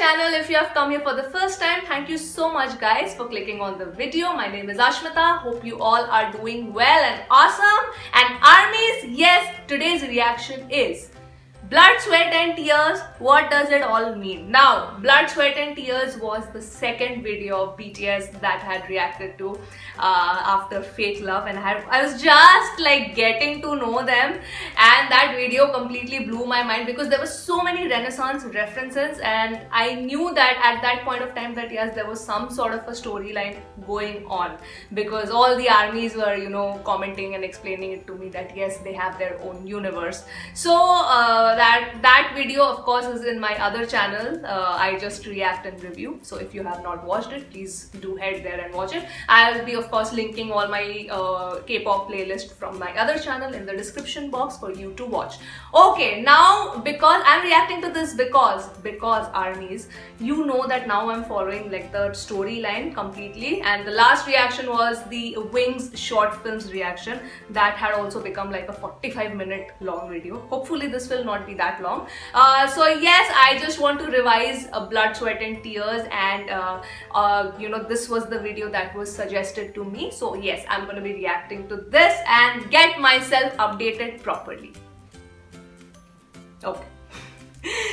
channel. If you have come here for the first time, thank you so much guys for clicking on the video. My name is Ashmita. Hope you all are doing well and awesome. And armies, yes, today's reaction is Blood, Sweat and Tears. What does it all mean? Now, Blood, Sweat and Tears was the second video of BTS that I had reacted to after Fake Love, and I was just like getting to know them, and that video completely blew my mind because there were so many Renaissance references, and I knew that at that point of time that yes, there was some sort of a storyline going on because all the armies were, you know, commenting and explaining it to me that yes, they have their own universe. So that video of course is in my other channel. I just react and review, so if you have not watched it, please do head there and watch it. I'll be of course linking all my K-pop playlist from my other channel in the description box for you to watch. Okay, now because I'm reacting to this because armies, you know that now I'm following like the storyline completely, and the last reaction was the Wings short films reaction that had also become like a 45-minute long video. Hopefully this will not be that long. So yes, I just want to revise Blood, Sweat and Tears, and you know, this was the video that was suggested to me. So yes, I'm going to be reacting to this and get myself updated properly. Okay.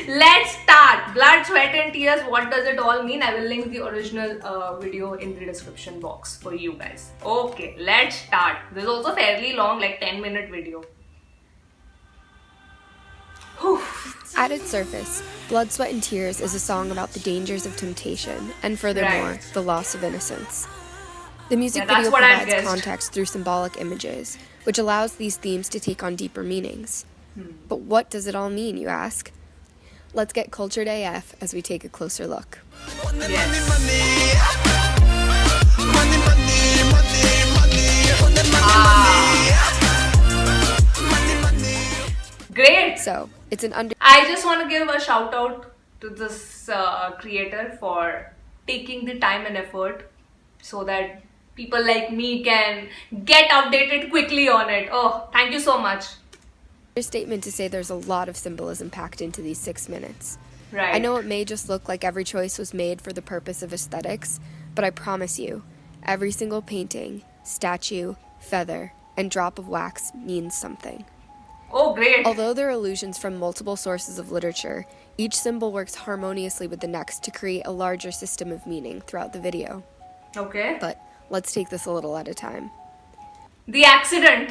Let's start. Blood, Sweat and Tears, what does it all mean? I will link the original video in the description box for you guys. Okay, let's start. This is also fairly long, like 10-minute video. Whew. At its surface, Blood, Sweat and Tears is a song about the dangers of temptation and furthermore, the loss of innocence. The music video provides context through symbolic images, which allows these themes to take on deeper meanings. But what does it all mean, you ask? Let's get cultured AF as we take a closer look. Great! So, it's an I just want to give a shout out to this creator for taking the time and effort so that people like me can get updated quickly on it. Oh, thank you so much. Statement to say there's a lot of symbolism packed into these 6 minutes. Right. I know it may just look like every choice was made for the purpose of aesthetics, but I promise you, every single painting, statue, feather, and drop of wax means something. Oh, great. Although there are allusions from multiple sources of literature, each symbol works harmoniously with the next to create a larger system of meaning throughout the video. Okay. But let's take this a little at a time. The accident.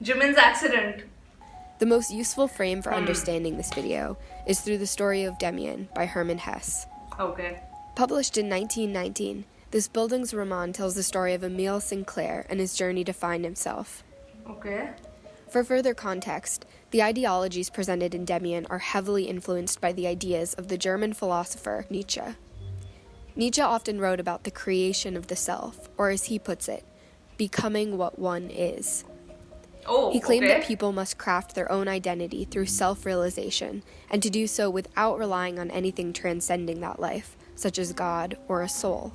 Jimin's accident. The most useful frame for understanding this video is through the story of Demian by Hermann Hesse. Okay. Published in 1919, this Bildungsroman tells the story of Emile Sinclair and his journey to find himself. Okay. For further context, the ideologies presented in Demian are heavily influenced by the ideas of the German philosopher Nietzsche. Nietzsche often wrote about the creation of the self, or as he puts it, becoming what one is. Oh, he claimed that people must craft their own identity through self-realization, and to do so without relying on anything transcending that life, such as God or a soul.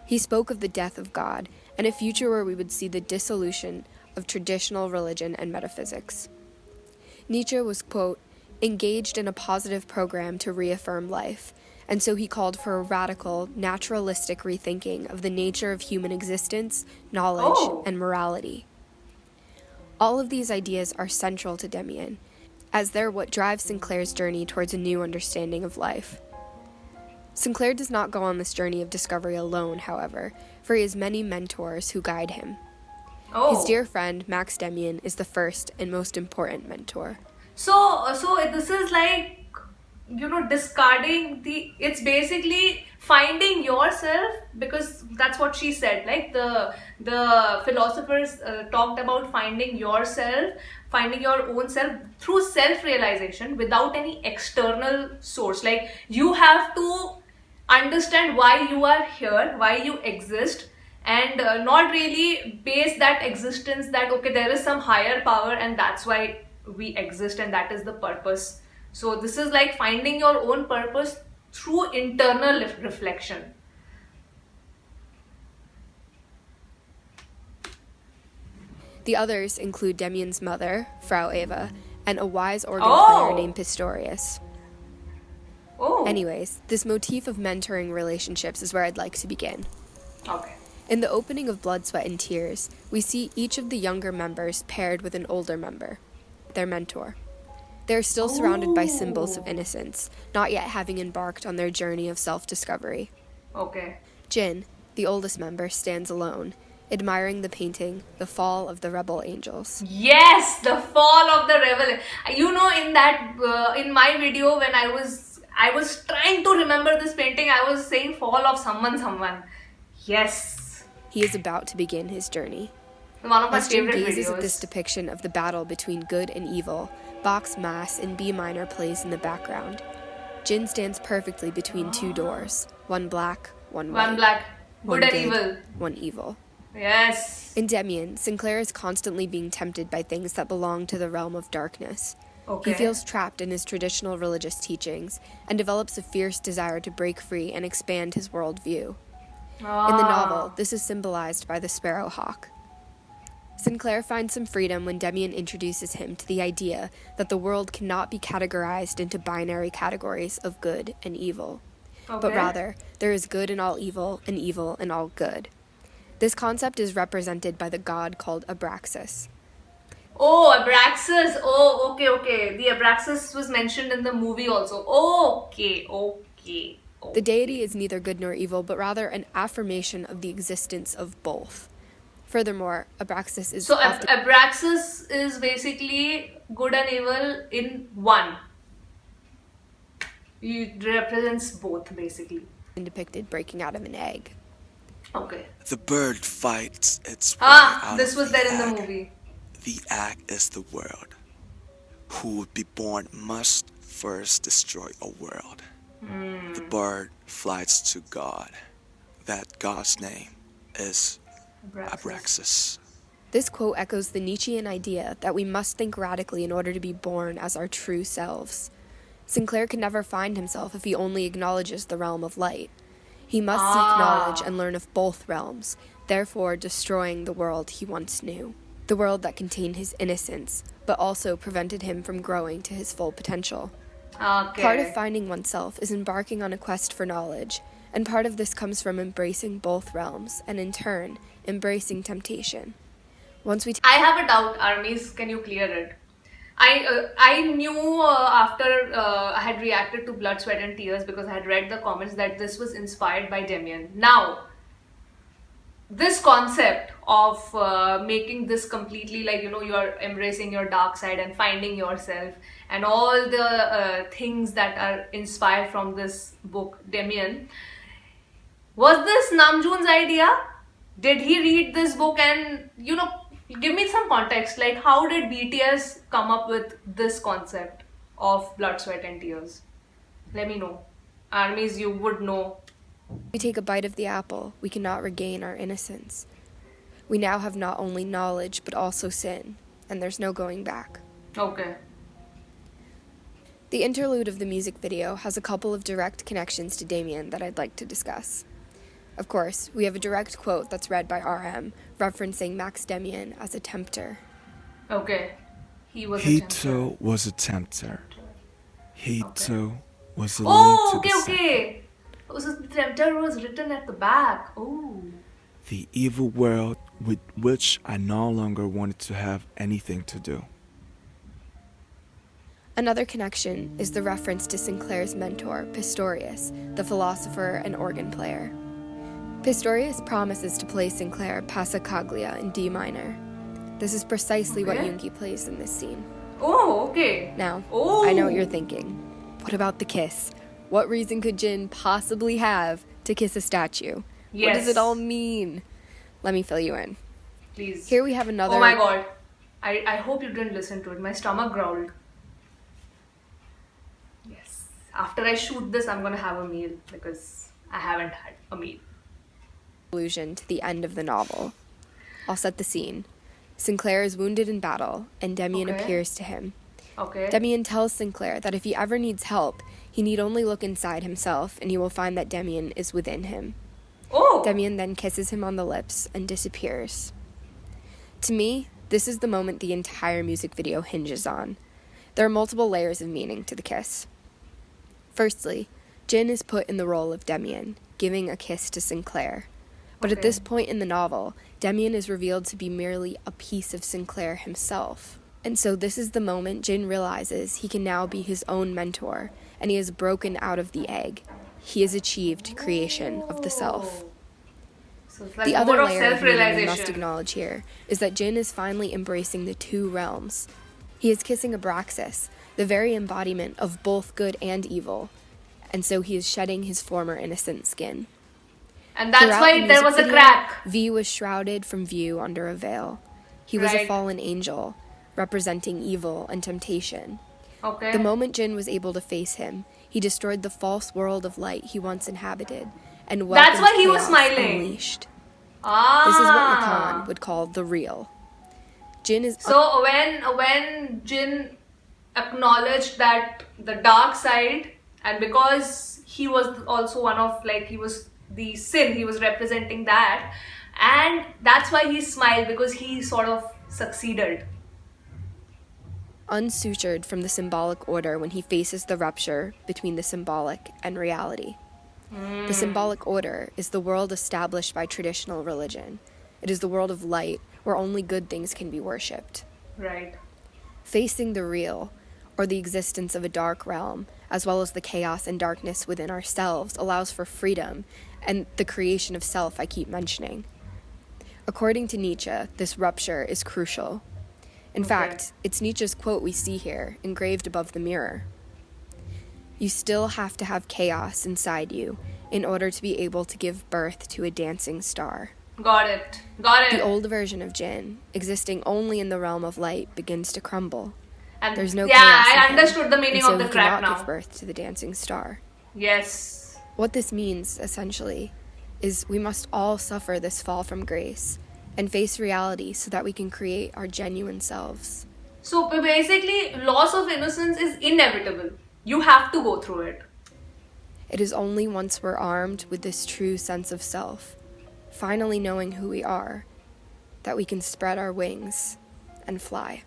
He spoke of the death of God, and a future where we would see the dissolution of traditional religion and metaphysics. Nietzsche was, quote, engaged in a positive program to reaffirm life, and so he called for a radical, naturalistic rethinking of the nature of human existence, knowledge, and morality. All of these ideas are central to Demian, as they're what drives Sinclair's journey towards a new understanding of life. Sinclair does not go on this journey of discovery alone, however, for he has many mentors who guide him. His dear friend, Max Demian, is the first and most important mentor. So this is like, you know, discarding it's basically finding yourself, because that's what she said, like the philosophers talked about finding yourself, finding your own self through self-realization without any external source. Like you have to understand why you are here, why you exist, and not really base that existence that okay, there is some higher power and that's why we exist and that is the purpose. So this is like finding your own purpose through internal reflection. The others include Demian's mother, Frau Eva, and a wise organ player named Pistorius. Oh. Anyways, this motif of mentoring relationships is where I'd like to begin. Okay. In the opening of Blood, Sweat, and Tears, we see each of the younger members paired with an older member, their mentor. They are still surrounded by symbols of innocence, not yet having embarked on their journey of self-discovery. Okay. Jin, the oldest member, stands alone, admiring the painting, The Fall of the Rebel Angels. Yes, the fall of the rebel. You know, in that in my video when I was trying to remember this painting, I was saying fall of someone. Yes. He is about to begin his journey. One of my As Jin favorite gazes videos. at this depiction of the battle between good and evil, Bach's Mass in B minor plays in the background. Jin stands perfectly between two doors, one black, one white. One black, One good and evil. One evil. Yes. In Demian, Sinclair is constantly being tempted by things that belong to the realm of darkness. Okay. He feels trapped in his traditional religious teachings and develops a fierce desire to break free and expand his worldview. In the novel, this is symbolized by the sparrowhawk. Sinclair finds some freedom when Demian introduces him to the idea that the world cannot be categorized into binary categories of good and evil, but rather there is good in all evil and evil in all good. This concept is represented by the god called Abraxas. Oh, Abraxas. Oh, okay. The Abraxas was mentioned in the movie also. Okay. The deity is neither good nor evil, but rather an affirmation of the existence of both. Furthermore, Abraxas is So Abraxas is basically good and evil in one. It represents both, basically. depicted breaking out of an egg. Okay. The bird fights its way out This of was the there in the egg. movie. The egg is the world. Who would be born must first destroy a world. The bird flies to God. That God's name is Abraxas. This quote echoes the Nietzschean idea that we must think radically in order to be born as our true selves. Sinclair can never find himself if he only acknowledges the realm of light. He must seek knowledge and learn of both realms, therefore destroying the world he once knew. The world that contained his innocence, but also prevented him from growing to his full potential. Okay. Part of finding oneself is embarking on a quest for knowledge, and part of this comes from embracing both realms, and in turn, embracing temptation. Once we I have a doubt, Armies. Can you clear it? I knew after I had reacted to Blood, Sweat and Tears because I had read the comments that this was inspired by Demian. Now, this concept of making this completely like, you are embracing your dark side and finding yourself and all the things that are inspired from this book, Demian. Was this Namjoon's idea? Did he read this book and, give me some context, like how did BTS come up with this concept of Blood, Sweat and Tears? Let me know. Armies, you would know. We take a bite of the apple, we cannot regain our innocence. We now have not only knowledge, but also sin, and there's no going back. Okay. The interlude of the music video has a couple of direct connections to Damien that I'd like to discuss. Of course, we have a direct quote that's read by RM, referencing Max Demian as a tempter. Okay. He was He a tempter. too was a tempter. He too was a Oh, link to the okay. Oh, so the tempter was written at the back. Oh. the evil world with which I no longer wanted to have anything to do. Another connection is the reference to Sinclair's mentor, Pistorius, the philosopher and organ player. Pistorius promises to play Sinclair Passacaglia in D minor. This is precisely what Okay. Yoongi plays in this scene. Oh, okay. Now, Oh. I know what you're thinking. What about the kiss? What reason could Jin possibly have to kiss a statue? What does Yes. it all mean? Let me fill you in. Please. Here we have another... Oh my god. I hope you didn't listen to it. My stomach growled. Yes. After I shoot this, I'm gonna have a meal because I haven't had a meal. Allusion to the end of the novel. I'll set the scene. Sinclair is wounded in battle, and Demian Okay. appears to him. Okay. Demian tells Sinclair that if he ever needs help, he need only look inside himself, and he will find that Demian is within him. Oh. Demian then kisses him on the lips and disappears. To me, this is the moment the entire music video hinges on. There are multiple layers of meaning to the kiss. Firstly, Jin is put in the role of Demian, giving a kiss to Sinclair. But at this point in the novel, Demian is revealed to be merely a piece of Sinclair himself. And so this is the moment Jin realizes he can now be his own mentor, and he has broken out of the egg. He has achieved creation of the self. So it's like The other more of layer of meaning we must self-realization. acknowledge here is that Jin is finally embracing the two realms. He is kissing Abraxas, the very embodiment of both good and evil, and so he is shedding his former innocent skin. And that's Throughout why the there music was a video, crack. V was shrouded from view under a veil. He was a Right. fallen angel, representing evil and temptation. Okay. The moment Jin was able to face him, he destroyed the false world of light he once inhabited, and That's welcomed why he was chaos smiling. unleashed. Ah. This is what Lacan would call the real. Jin is So when Jin acknowledged that the dark side, and because he was also one of, like, he was the sin, he was representing that, and that's why he smiled, because he sort of succeeded. unsutured from the symbolic order when he faces the rupture between the symbolic and reality. The symbolic order is the world established by traditional religion. It is the world of light where only good things can be worshipped. Right. Facing the real, or the existence of a dark realm, as well as the chaos and darkness within ourselves, allows for freedom and the creation of self I keep mentioning. According to Nietzsche, this rupture is crucial. In fact, it's Nietzsche's quote we see here, engraved above the mirror. You still have to have chaos inside you in order to be able to give birth to a dancing star. Got it. Got it. The old version of Jin, existing only in the realm of light, begins to crumble. And There's no yeah, chaos in I him, understood the meaning and so of the he crack cannot now. give birth to the dancing star. Yes. What this means, essentially, is we must all suffer this fall from grace and face reality so that we can create our genuine selves. So basically, loss of innocence is inevitable. You have to go through it. It is only once we're armed with this true sense of self, finally knowing who we are, that we can spread our wings and fly.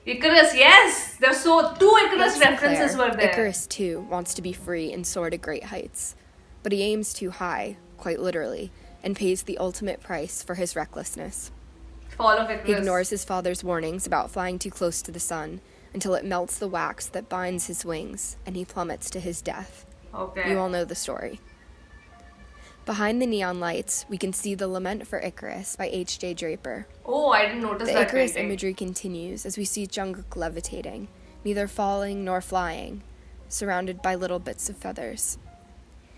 Icarus, yes! There's so two Icarus Like references Sinclair, were there. Icarus, too, wants to be free and soar to great heights, but he aims too high, quite literally, and pays the ultimate price for his recklessness. Fall of Icarus. He ignores his father's warnings about flying too close to the sun until it melts the wax that binds his wings, and he plummets to his death. Okay. You all know the story. Behind the neon lights, we can see The Lament for Icarus by H.J. Draper. Oh, I didn't notice The that Icarus painting. imagery continues as we see Jungkook levitating, neither falling nor flying, surrounded by little bits of feathers.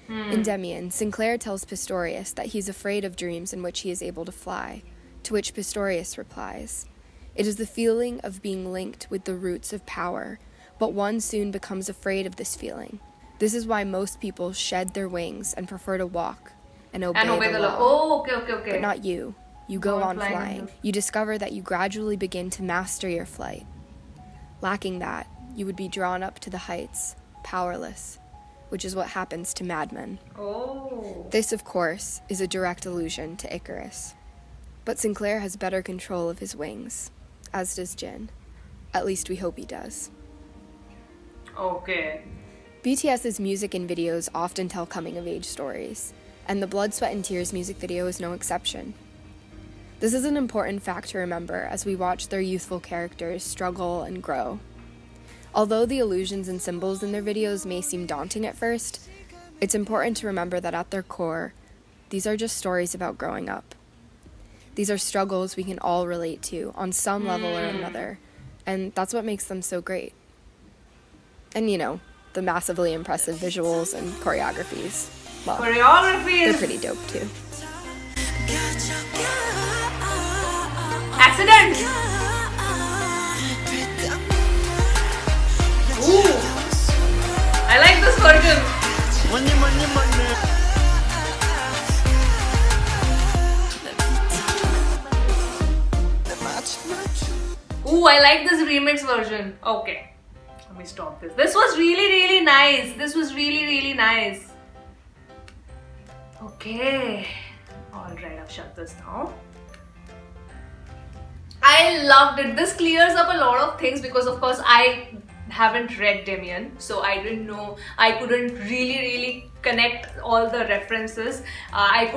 In Demian, Sinclair tells Pistorius that he's afraid of dreams in which he is able to fly, to which Pistorius replies, "It is the feeling of being linked with the roots of power, but one soon becomes afraid of this feeling. This is why most people shed their wings and prefer to walk and obey, the law. Oh, okay. But not you. You go Go on flying. flying. You discover that you gradually begin to master your flight. Lacking that, you would be drawn up to the heights, powerless, which is what happens to madmen." Oh. This, of course, is a direct allusion to Icarus. But Sinclair has better control of his wings, as does Jin. At least we hope he does. Okay. BTS's music and videos often tell coming-of-age stories, and the Blood, Sweat, and Tears music video is no exception. This is an important fact to remember as we watch their youthful characters struggle and grow. Although the allusions and symbols in their videos may seem daunting at first, it's important to remember that at their core, these are just stories about growing up. These are struggles we can all relate to on some level or another, and that's what makes them so great. And you know, the massively impressive visuals and choreographies. Well, Choreography they're is pretty dope too. accident. Ooh. I like this version. Ooh, I like this remix version. Okay. Let me stop this. This was really nice. This was really nice. Okay. Alright, I've shut this now. I loved it. This clears up a lot of things because, of course, I haven't read Damien, so I didn't know, I couldn't really connect all the references. I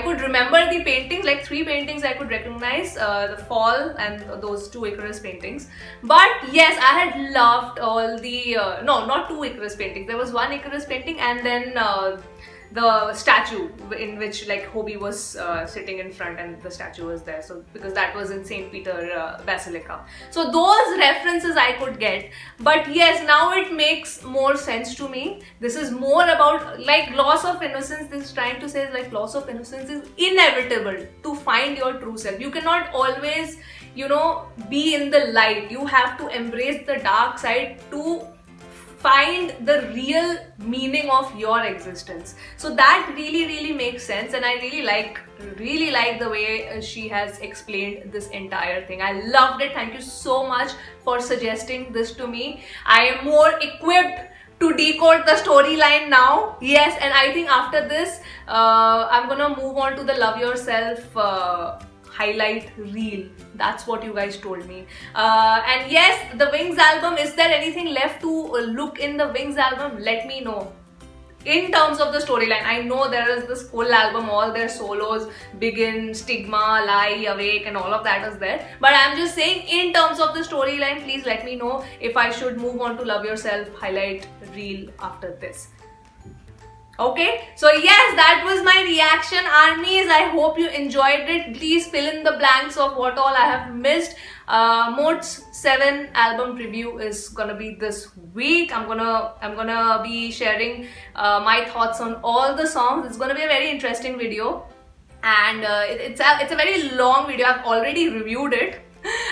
could remember the paintings, like 3 paintings I could recognize, the Fall and those 2 Icarus paintings. But yes, I had loved all the no, not 2 Icarus paintings. There was 1 Icarus painting, and then the statue in which like Hobie was sitting in front and the statue was there, so because that was in St. Peter Basilica. So those references I could get, but yes, now it makes more sense to me. This is more about like loss of innocence. This is trying to say is like loss of innocence is inevitable to find your true self. You cannot always, you know, be in the light. You have to embrace the dark side to find the real meaning of your existence. So that really makes sense, and I really like the way she has explained this entire thing. I loved it. Thank you so much for suggesting this to me. I am more equipped to decode the storyline now. Yes, and I think after this I'm gonna move on to the Love Yourself highlight reel. That's what you guys told me. And yes, the Wings album, is there anything left to look in the Wings album? Let me know. In terms of the storyline, I know there is this full album, all their solos, Begin, Stigma, Lie, Awake, and all of that is there. But I'm just saying, in terms of the storyline, please let me know if I should move on to Love Yourself highlight reel after this. Okay, so yes, that was my reaction, armies. I hope you enjoyed it. Please fill in the blanks of what all I have missed. Mode's 7 album preview is gonna be this week. I'm gonna be sharing my thoughts on all the songs. It's gonna be a very interesting video, and it's a very long video. I've already reviewed it.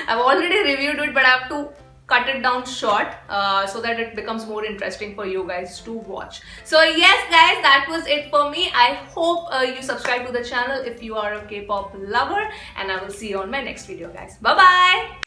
But I have to cut it down short so that it becomes more interesting for you guys to watch. So yes guys, that was it for me. I hope you subscribe to the channel if you are a K-pop lover, and I will see you on my next video guys. Bye bye.